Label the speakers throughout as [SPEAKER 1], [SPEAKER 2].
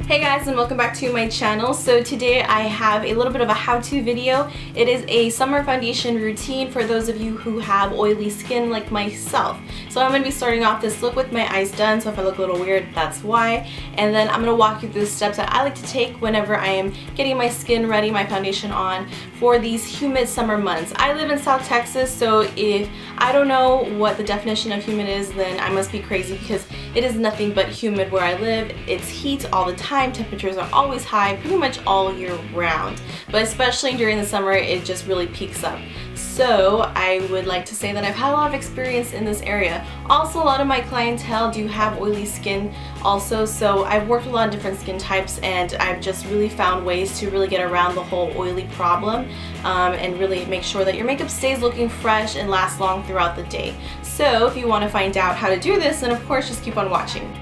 [SPEAKER 1] Hey guys, and welcome back to my channel. So today I have a little bit of a how-to video. It is a summer foundation routine for those of you who have oily skin like myself. So I'm going to be starting off this look with my eyes done, so if I look a little weird, that's why. And then I'm going to walk you through the steps that I like to take whenever I am getting my skin ready, my foundation on, for these humid summer months. I live in South Texas, so if I don't know what the definition of humid is, then I must be crazy because it is nothing but humid where I live. It's heat all the time. Temperatures are always high pretty much all year round, but especially during the summer it just really peaks up. So I would like to say that I've had a lot of experience in this area. Also, a lot of my clientele do have oily skin also, so I've worked with a lot of different skin types and I've just really found ways to really get around the whole oily problem and really make sure that your makeup stays looking fresh and lasts long throughout the day. So if you want to find out how to do this, then of course just keep on watching.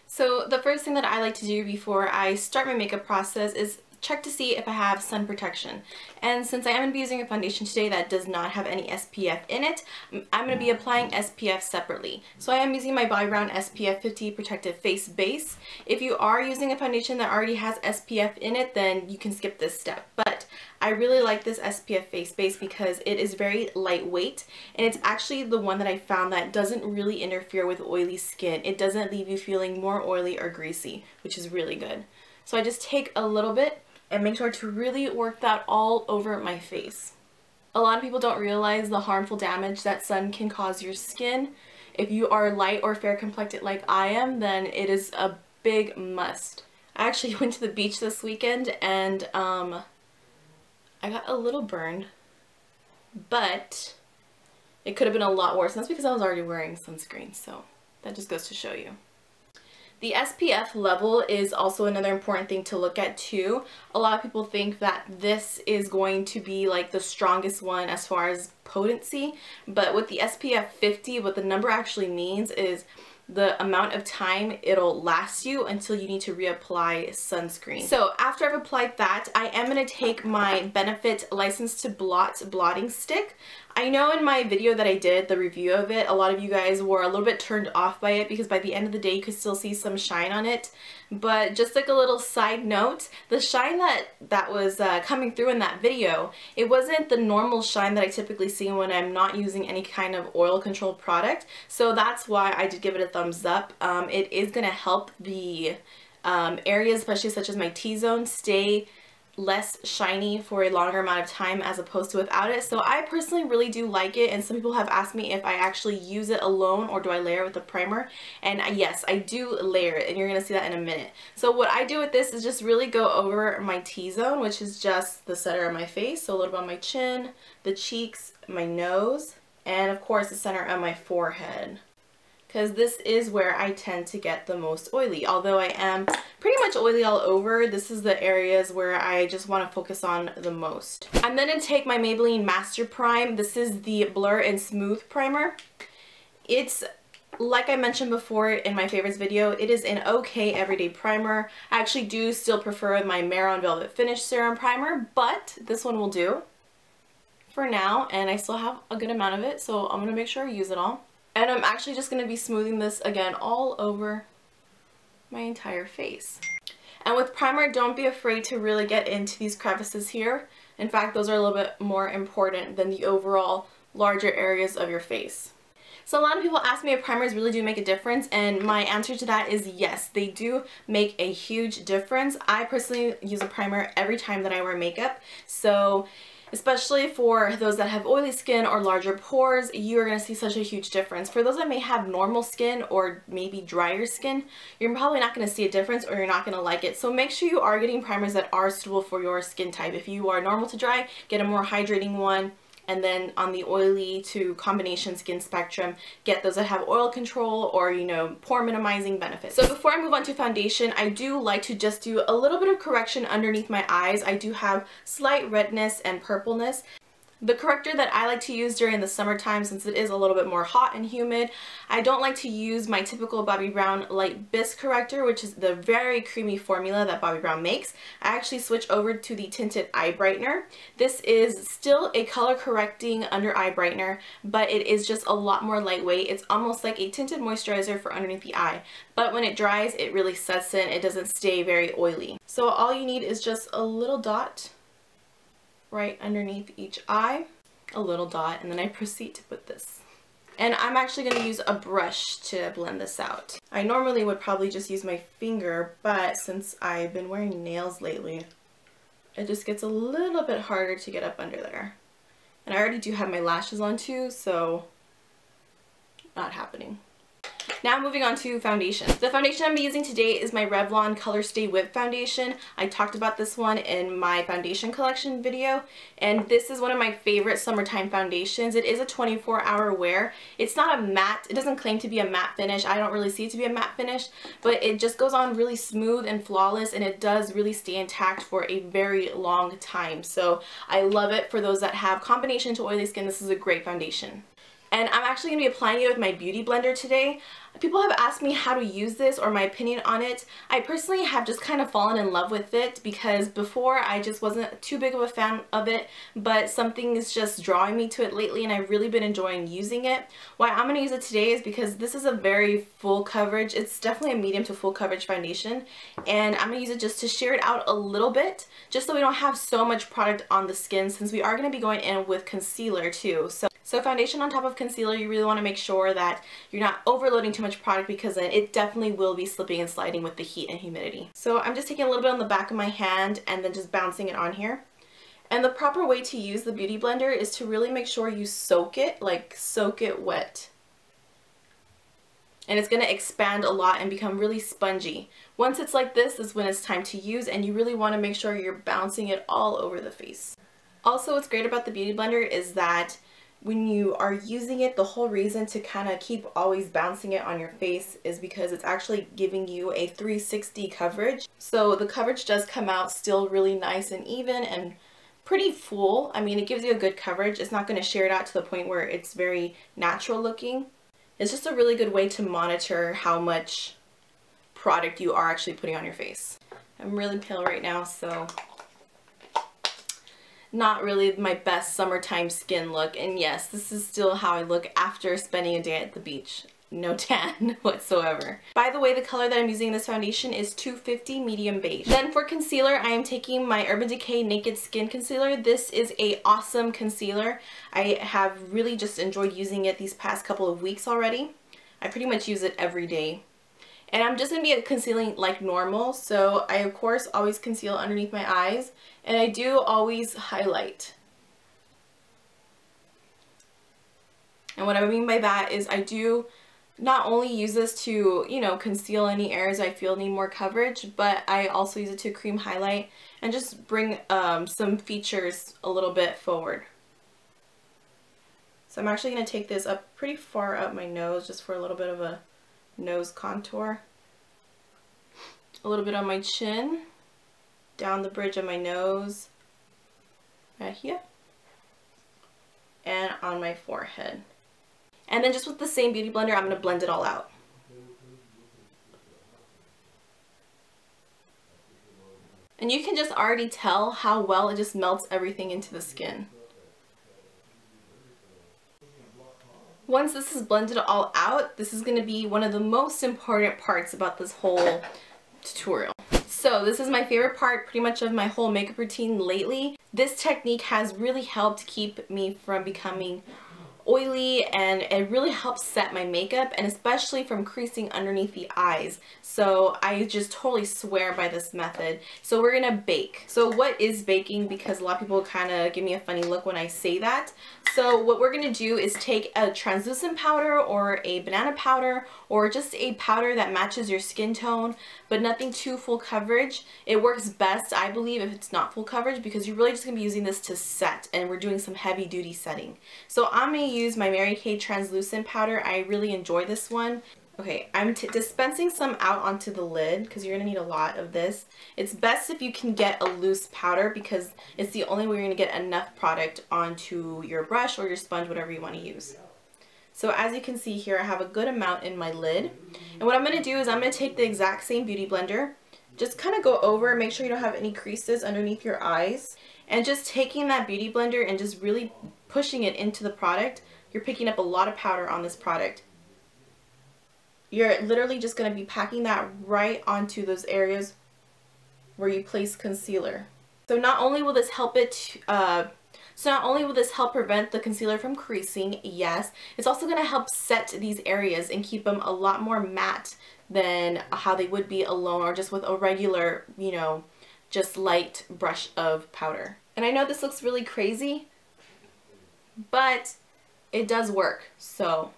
[SPEAKER 1] So the first thing that I like to do before I start my makeup process is check to see if I have sun protection. And since I am going to be using a foundation today that does not have any SPF in it, I'm going to be applying SPF separately. So I am using my Bobbi Brown SPF 50 Protective Face Base. If you are using a foundation that already has SPF in it, then you can skip this step. But I really like this SPF face base because it is very lightweight and it's actually the one that I found that doesn't really interfere with oily skin. It doesn't leave you feeling more oily or greasy, which is really good. So I just take a little bit and make sure to really work that all over my face. A lot of people don't realize the harmful damage that sun can cause your skin. If you are light or fair complected like I am, then it is a big must. I actually went to the beach this weekend and I got a little burned, but it could have been a lot worse. And that's because I was already wearing sunscreen, so that just goes to show you. The SPF level is also another important thing to look at too. A lot of people think that this is going to be like the strongest one as far as potency, but with the SPF 50, what the number actually means is the amount of time it'll last you until you need to reapply sunscreen. So after I've applied that, I am going to take my Benefit License to Blot blotting stick. I know in my video that I did, the review of it, a lot of you guys were a little bit turned off by it because by the end of the day you could still see some shine on it. But just like a little side note, the shine that was coming through in that video, it wasn't the normal shine that I typically see when I'm not using any kind of oil control product. So that's why I did give it a thumbs up. It is going to help the areas, especially such as my T-zone, stay less shiny for a longer amount of time as opposed to without it. So I personally really do like it, and some people have asked me if I actually use it alone or do I layer with a primer, and yes, I do layer it, and you're gonna see that in a minute. So what I do with this is just really go over my T-zone, which is just the center of my face, so a little bit on my chin, the cheeks, my nose, and of course the center of my forehead, because this is where I tend to get the most oily. Although I am pretty much oily all over, this is the areas where I just want to focus on the most. I'm then going to take my Maybelline Master Prime. This is the Blur and Smooth Primer. It's, like I mentioned before in my favorites video, it is an okay everyday primer. I actually do still prefer my Maryloumanizer Velvet Finish Serum Primer, but this one will do for now, and I still have a good amount of it, so I'm going to make sure I use it all. And I'm actually just going to be smoothing this again all over my entire face. And with primer, don't be afraid to really get into these crevices here. In fact, those are a little bit more important than the overall larger areas of your face. So a lot of people ask me if primers really do make a difference, and my answer to that is yes, they do make a huge difference. I personally use a primer every time that I wear makeup, so especially for those that have oily skin or larger pores, you are going to see such a huge difference. For those that may have normal skin or maybe drier skin, you're probably not going to see a difference, or you're not going to like it. So make sure you are getting primers that are suitable for your skin type. If you are normal to dry, get a more hydrating one. And then on the oily to combination skin spectrum, get those that have oil control or, you know, pore minimizing benefits. So before I move on to foundation, I do like to just do a little bit of correction underneath my eyes. I do have slight redness and purpleness. The corrector that I like to use during the summertime, since it is a little bit more hot and humid, I don't like to use my typical Bobbi Brown Light Bisque corrector, which is the very creamy formula that Bobbi Brown makes. I actually switch over to the Tinted Eye Brightener. This is still a color correcting under eye brightener, but it is just a lot more lightweight. It's almost like a tinted moisturizer for underneath the eye, but when it dries, it really sets in. It doesn't stay very oily. So all you need is just a little dot right underneath each eye, a little dot, and then I proceed to put this. And I'm actually going to use a brush to blend this out. I normally would probably just use my finger, but since I've been wearing nails lately, it just gets a little bit harder to get up under there. And I already do have my lashes on too, so not happening. Now moving on to foundation. The foundation I'm using today is my Revlon Colorstay Whip Foundation. I talked about this one in my foundation collection video, and this is one of my favorite summertime foundations. It is a 24-hour wear. It's not a matte. It doesn't claim to be a matte finish. I don't really see it to be a matte finish, but it just goes on really smooth and flawless, and it does really stay intact for a very long time. So I love it for those that have combination to oily skin. This is a great foundation. And I'm actually going to be applying it with my beauty blender today. People have asked me how to use this or my opinion on it. I personally have just kind of fallen in love with it because before I just wasn't too big of a fan of it, but something is just drawing me to it lately and I've really been enjoying using it. Why I'm going to use it today is because this is a very full coverage. It's definitely a medium to full coverage foundation, and I'm going to use it just to sheer it out a little bit, just so we don't have so much product on the skin, since we are going to be going in with concealer too. So foundation on top of concealer, you really want to make sure that you're not overloading too much product, because then it definitely will be slipping and sliding with the heat and humidity. So I'm just taking a little bit on the back of my hand and then just bouncing it on here. And the proper way to use the beauty blender is to really make sure you soak it, like soak it wet. And it's going to expand a lot and become really spongy. Once it's like this is when it's time to use, and you really want to make sure you're bouncing it all over the face. Also, what's great about the beauty blender is that when you are using it, the whole reason to kind of keep always bouncing it on your face is because it's actually giving you a 360 coverage. So the coverage does come out still really nice and even and pretty full. I mean, it gives you a good coverage. It's not going to sheer it out to the point where it's very natural looking. It's just a really good way to monitor how much product you are actually putting on your face. I'm really pale right now, so not really my best summertime skin look. And yes, this is still how I look after spending a day at the beach. No tan whatsoever. By the way, the color that I'm using in this foundation is 250 medium beige. Then for concealer, I am taking my Urban Decay Naked Skin Concealer. This is a awesome concealer. I have really just enjoyed using it these past couple of weeks already. I pretty much use it every day. And I'm just going to be concealing like normal, so I of course always conceal underneath my eyes, and I do always highlight. And what I mean by that is I do not only use this to, you know, conceal any areas I feel need more coverage, but I also use it to cream highlight and just bring some features a little bit forward. So I'm actually going to take this up pretty far up my nose just for a little bit of a nose contour, a little bit on my chin, down the bridge of my nose, right here, and on my forehead. And then just with the same beauty blender, I'm going to blend it all out. And you can just already tell how well it just melts everything into the skin. Once this is blended all out, this is going to be one of the most important parts about this whole tutorial. So this is my favorite part pretty much of my whole makeup routine lately. This technique has really helped keep me from becoming oily, and it really helps set my makeup, and especially from creasing underneath the eyes. So I just totally swear by this method. So we're gonna bake. So what is baking? Because a lot of people kind of give me a funny look when I say that. So what we're gonna do is take a translucent powder or a banana powder or just a powder that matches your skin tone, but nothing too full coverage. It works best, I believe, if it's not full coverage, because you're really just gonna be using this to set, and we're doing some heavy duty setting. So I'm gonna use my Mary Kay translucent powder. I really enjoy this one. Okay, I'm dispensing some out onto the lid because you're going to need a lot of this. It's best if you can get a loose powder because it's the only way you're going to get enough product onto your brush or your sponge, whatever you want to use. So as you can see here, I have a good amount in my lid. And what I'm going to do is I'm going to take the exact same beauty blender, just kind of go over, make sure you don't have any creases underneath your eyes, and just taking that beauty blender and just really pushing it into the product. You're picking up a lot of powder on this product. You're literally just going to be packing that right onto those areas where you place concealer. So not only will this help prevent the concealer from creasing, yes, it's also going to help set these areas and keep them a lot more matte than how they would be alone or just with a regular, you know, just light brush of powder. And I know this looks really crazy, but it does work. So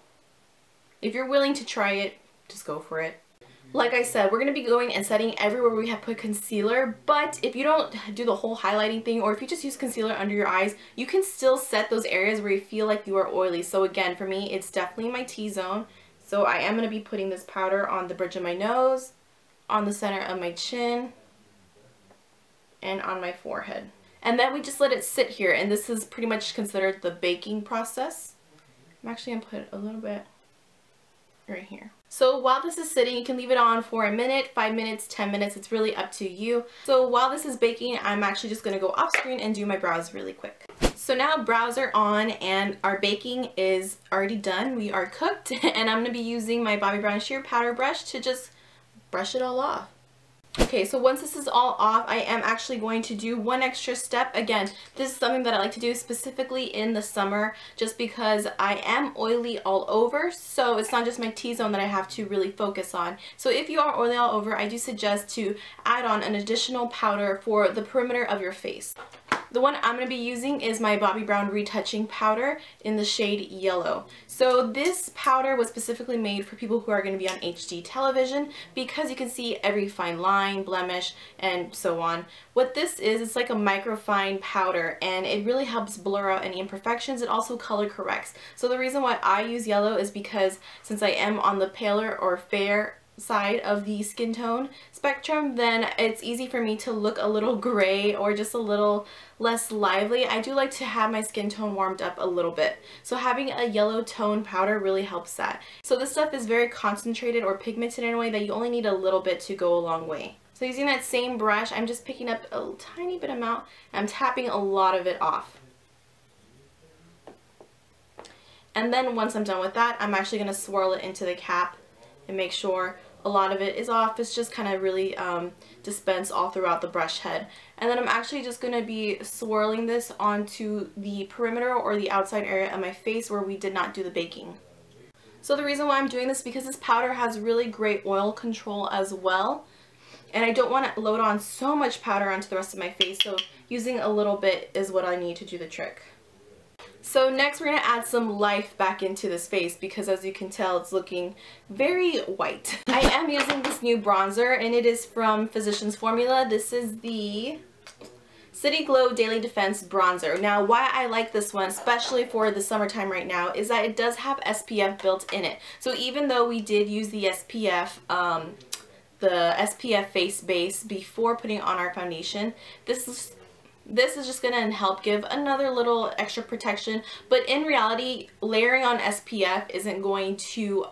[SPEAKER 1] if you're willing to try it, just go for it. Like I said, we're going to be going and setting everywhere we have put concealer, but if you don't do the whole highlighting thing, or if you just use concealer under your eyes, you can still set those areas where you feel like you are oily. So again, for me, it's definitely my T-zone. So I am going to be putting this powder on the bridge of my nose, on the center of my chin, and on my forehead. And then we just let it sit here, and this is pretty much considered the baking process. I'm actually going to put a little bit right here. So while this is sitting, you can leave it on for a minute, 5 minutes, 10 minutes, it's really up to you. So while this is baking, I'm actually just going to go off screen and do my brows really quick. So now brows are on and our baking is already done. We are cooked and I'm going to be using my Bobbi Brown sheer powder brush to just brush it all off. Okay, so once this is all off, I am actually going to do one extra step. Again, this is something that I like to do specifically in the summer just because I am oily all over, so it's not just my T-zone that I have to really focus on. So if you are oily all over, I do suggest to add on an additional powder for the perimeter of your face. The one I'm going to be using is my Bobbi Brown Retouching Powder in the shade Yellow. So this powder was specifically made for people who are going to be on HD television because you can see every fine line, blemish, and so on. What this is, it's like a microfine powder and it really helps blur out any imperfections. It also color corrects. So the reason why I use yellow is because since I am on the paler or fair side of the skin tone spectrum, then it's easy for me to look a little gray or just a little less lively. I do like to have my skin tone warmed up a little bit, so having a yellow tone powder really helps that. So this stuff is very concentrated or pigmented in a way that you only need a little bit to go a long way. So using that same brush, I'm just picking up a tiny bit amount and I'm tapping a lot of it off. And then once I'm done with that, I'm actually going to swirl it into the cap and make sure a lot of it is off. It's just kind of really dispensed all throughout the brush head. And then I'm actually just going to be swirling this onto the perimeter or the outside area of my face where we did not do the baking. So the reason why I'm doing this is because this powder has really great oil control as well. And I don't want to load on so much powder onto the rest of my face, so using a little bit is what I need to do the trick. So next we're going to add some life back into this face because as you can tell it's looking very white. I am using this new bronzer and it is from Physicians Formula. This is the City Glow Daily Defense Bronzer. Now why I like this one, especially for the summertime right now, is that it does have SPF built in it. So even though we did use the SPF face base before putting on our foundation, this is just going to help give another little extra protection, but in reality layering on SPF isn't going to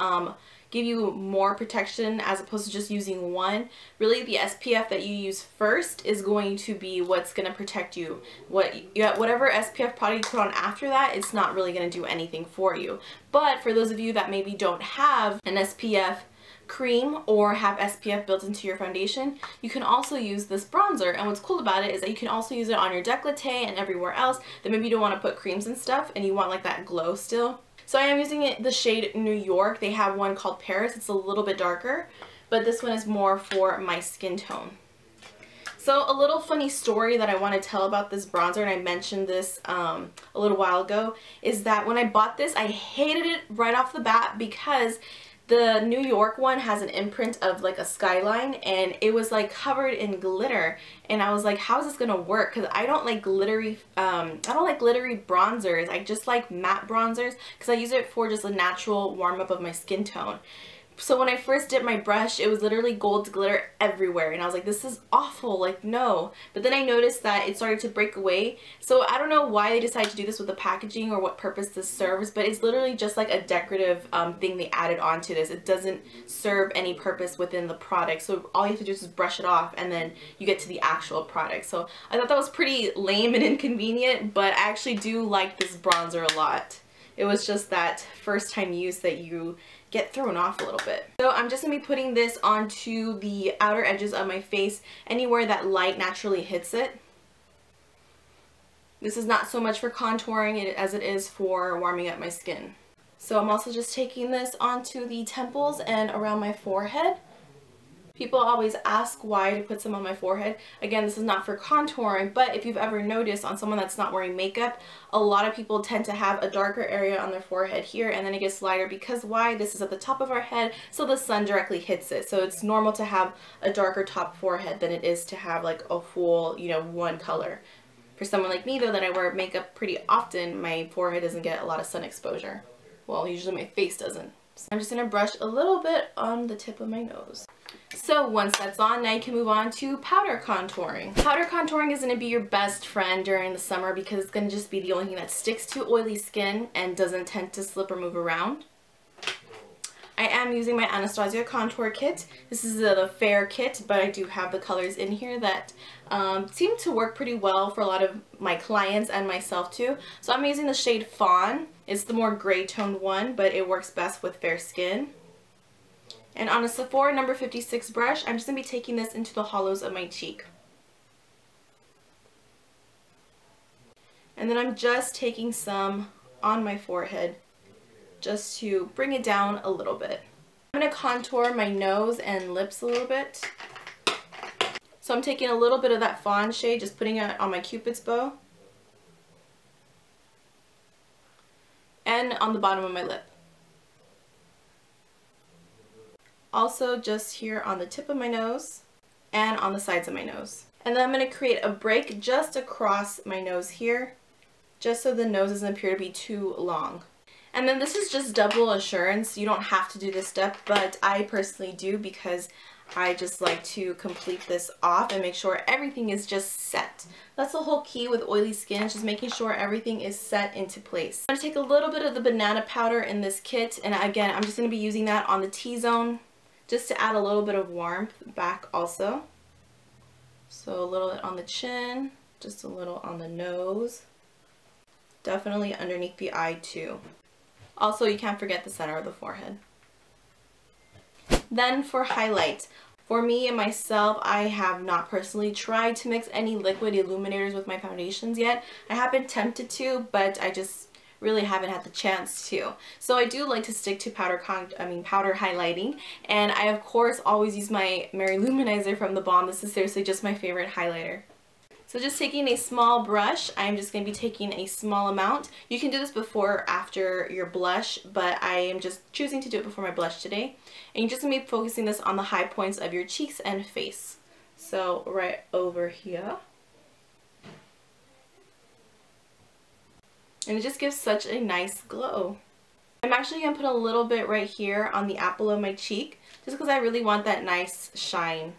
[SPEAKER 1] give you more protection as opposed to just using one. Really the SPF that you use first is going to be what's going to protect you. Whatever SPF product you put on after that, it's not really going to do anything for you. But for those of you that maybe don't have an SPF cream or have SPF built into your foundation, you can also use this bronzer. And what's cool about it is that you can also use it on your décolleté and everywhere else that maybe you don't want to put creams and stuff and you want like that glow still. So I am using the shade New York. They have one called Paris. It's a little bit darker, but this one is more for my skin tone. So a little funny story that I want to tell about this bronzer, and I mentioned this a little while ago, is that when I bought this, I hated it right off the bat because the New York one has an imprint of like a skyline and it was like covered in glitter, and I was like, how is this gonna work? Because I don't like glittery bronzers. I just like matte bronzers because I use it for just a natural warm up of my skin tone. So when I first dipped my brush, it was literally gold glitter everywhere, and I was like, this is awful, like no. But then I noticed that it started to break away, so I don't know why they decided to do this with the packaging or what purpose this serves, but it's literally just like a decorative thing they added onto this. It doesn't serve any purpose within the product, so all you have to do is just brush it off and then you get to the actual product. So I thought that was pretty lame and inconvenient, but I actually do like this bronzer a lot. It was just that first time use that you get thrown off a little bit. So I'm just going to be putting this onto the outer edges of my face, anywhere that light naturally hits it. This is not so much for contouring as it is for warming up my skin. So I'm also just taking this onto the temples and around my forehead. People always ask why to put some on my forehead. Again, this is not for contouring, but if you've ever noticed on someone that's not wearing makeup, a lot of people tend to have a darker area on their forehead here, and then it gets lighter because why? This is at the top of our head, so the sun directly hits it. So it's normal to have a darker top forehead than it is to have like a full, you know, one color. For someone like me though, that I wear makeup pretty often, my forehead doesn't get a lot of sun exposure. Well, usually my face doesn't. So I'm just going to brush a little bit on the tip of my nose. So once that's on, now you can move on to powder contouring. Powder contouring is going to be your best friend during the summer because it's going to just be the only thing that sticks to oily skin and doesn't tend to slip or move around. I am using my Anastasia contour kit. This is the fair kit, but I do have the colors in here that seem to work pretty well for a lot of my clients and myself too. So I'm using the shade Fawn. It's the more gray toned one, but it works best with fair skin. And on a Sephora number 56 brush, I'm just going to be taking this into the hollows of my cheek. And then I'm just taking some on my forehead just to bring it down a little bit. I'm going to contour my nose and lips a little bit. So I'm taking a little bit of that fawn shade, just putting it on my Cupid's bow. And on the bottom of my lip. Also just here on the tip of my nose and on the sides of my nose. And then I'm going to create a break just across my nose here, just so the nose doesn't appear to be too long. And then this is just double assurance. You don't have to do this step, but I personally do because I just like to complete this off and make sure everything is just set. That's the whole key with oily skin, is just making sure everything is set into place. I'm going to take a little bit of the banana powder in this kit, and again, I'm just going to be using that on the T-zone just to add a little bit of warmth back also. So a little bit on the chin, just a little on the nose, definitely underneath the eye too. Also, you can't forget the center of the forehead. Then for highlight. For me and myself, I have not personally tried to mix any liquid illuminators with my foundations yet. I have been tempted to, but I just really haven't had the chance to. So I do like to stick to powder highlighting, and I of course always use my Maryloumanizer from the Balm. This is seriously just my favorite highlighter. So just taking a small brush, I'm just going to be taking a small amount. You can do this before or after your blush, but I am just choosing to do it before my blush today. And you're just going to be focusing this on the high points of your cheeks and face. So right over here. And it just gives such a nice glow. I'm actually going to put a little bit right here on the apple of my cheek, just because I really want that nice shine.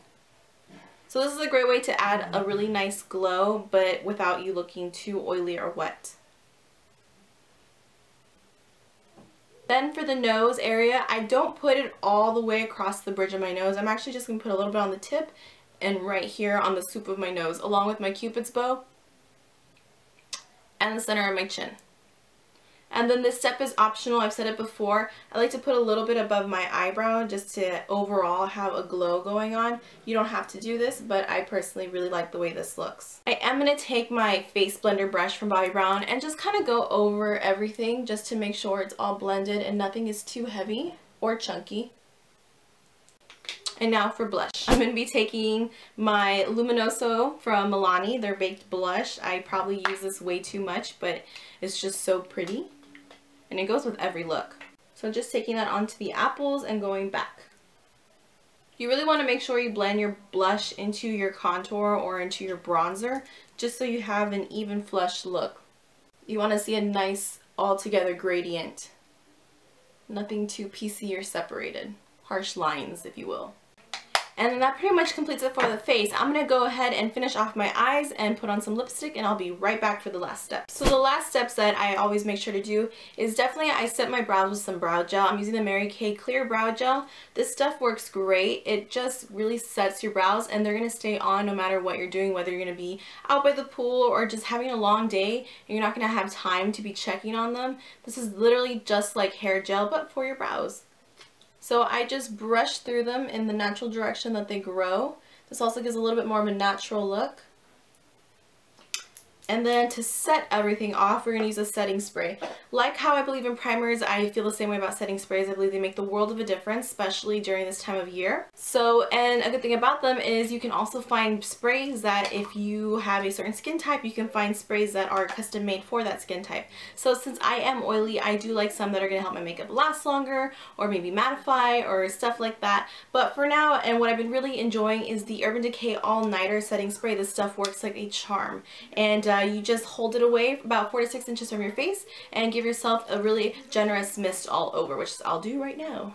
[SPEAKER 1] So this is a great way to add a really nice glow, but without you looking too oily or wet. Then for the nose area, I don't put it all the way across the bridge of my nose. I'm actually just going to put a little bit on the tip and right here on the soup of my nose, along with my Cupid's bow and the center of my chin. And then this step is optional. I've said it before. I like to put a little bit above my eyebrow just to overall have a glow going on. You don't have to do this, but I personally really like the way this looks. I am going to take my face blender brush from Bobbi Brown and just kind of go over everything just to make sure it's all blended and nothing is too heavy or chunky. And now for blush. I'm going to be taking my Luminoso from Milani, their Baked Blush. I probably use this way too much, but it's just so pretty. And it goes with every look. So just taking that onto the apples and going back. You really want to make sure you blend your blush into your contour or into your bronzer, just so you have an even flush look. You want to see a nice all together gradient. Nothing too piecey or separated. harsh lines, if you will. And then that pretty much completes it for the face. I'm going to go ahead and finish off my eyes and put on some lipstick, and I'll be right back for the last step. So the last steps that I always make sure to do is definitely I set my brows with some brow gel. I'm using the Mary Kay Clear Brow Gel. This stuff works great. It just really sets your brows, and they're going to stay on no matter what you're doing, whether you're going to be out by the pool or just having a long day and you're not going to have time to be checking on them. This is literally just like hair gel, but for your brows. So I just brush through them in the natural direction that they grow. This also gives a little bit more of a natural look. And then to set everything off, we're going to use a setting spray. Like how I believe in primers, I feel the same way about setting sprays. I believe they make the world of a difference, especially during this time of year. So, and a good thing about them is you can also find sprays that if you have a certain skin type, you can find sprays that are custom made for that skin type. So since I am oily, I do like some that are going to help my makeup last longer, or maybe mattify, or stuff like that. But for now, and what I've been really enjoying is the Urban Decay All Nighter Setting Spray. This stuff works like a charm. And you just hold it away about 4 to 6 inches from your face and give yourself a really generous mist all over, which I'll do right now.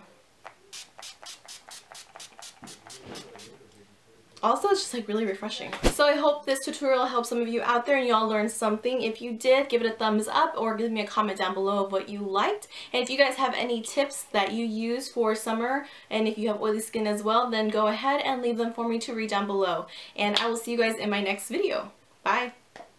[SPEAKER 1] Also, it's just like really refreshing. So I hope this tutorial helped some of you out there and y'all learned something. If you did, give it a thumbs up or give me a comment down below of what you liked. And if you guys have any tips that you use for summer, and if you have oily skin as well, then go ahead and leave them for me to read down below. And I will see you guys in my next video. Bye!